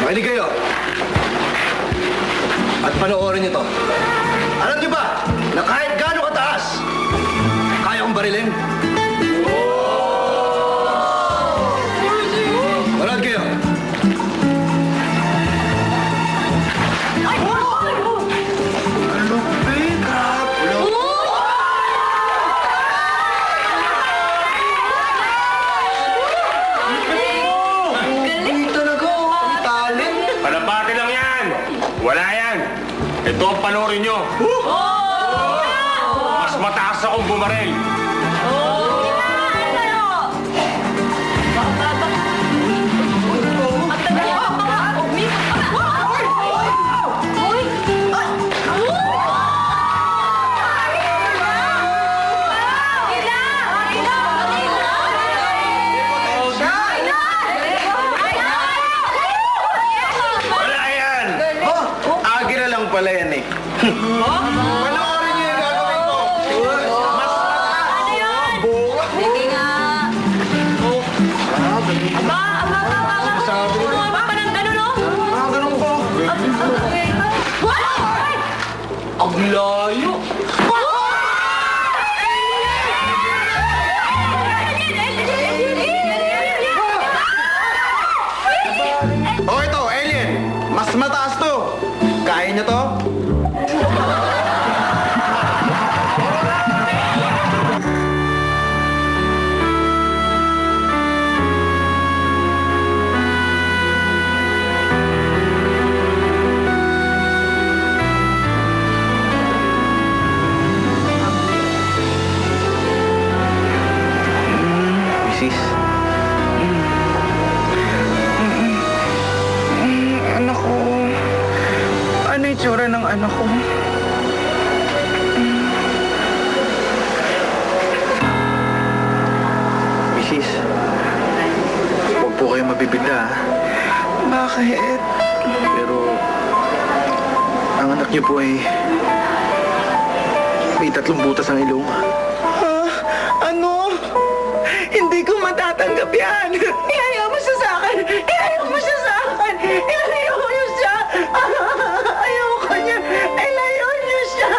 Makinig kayo. At panoorin niyo to. Alam niyo ba na kahit gaano kataas, kaya kong barilin? Manood kayo. Ito ang panoorin nyo. Mas mataas akong bumaril. Pala yan eh. Panoorin niyo yung gagawin ko. Mas mataas. Ano yun? Sige nga. Aba, pa ng gano'n, no? Ganun po. Ang layo. Oh, ito, alien. Mas mataas to. Kaya niyo to? Mrs. Anak ko. Ano yung tsura ng anak ko? Mrs. Huwag po kayo mabibigla, ha? Bakit? Pero ang anak niyo po ay may 3 butas ang ilong. Ha? Ano? Hindi ko matatanggap yan. Ilayo mo siya sa akin. Ilayo mo siya sa akin. Ilayo mo siya. Ayoko niya. Ilayo niyo siya.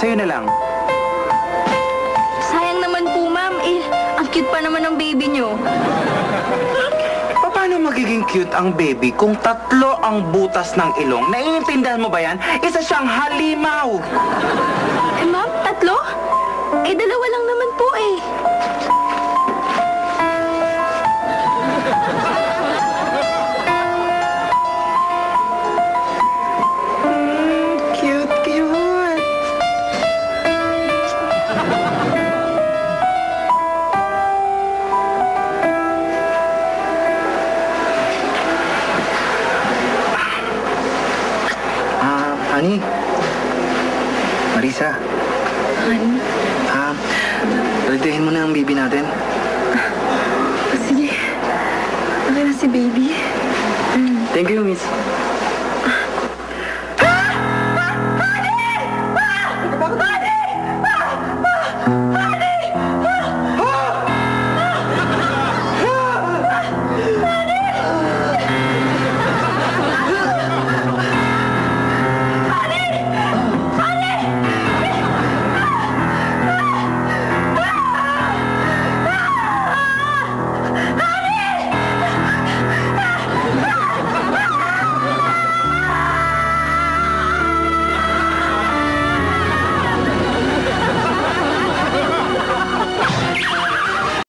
Sa'yo na lang. Sayang naman po, ma'am. Ang cute pa naman ng baby nyo. Paano magiging cute ang baby kung 3 ang butas ng ilong? Naiintindihan mo ba yan? Isa siyang halimaw. Ma'am, 3? 2 lang naman po eh. Honey? Marisa? Honey? Redihin mo na ang baby natin. Sige. Okay na si baby. Thank you, miss.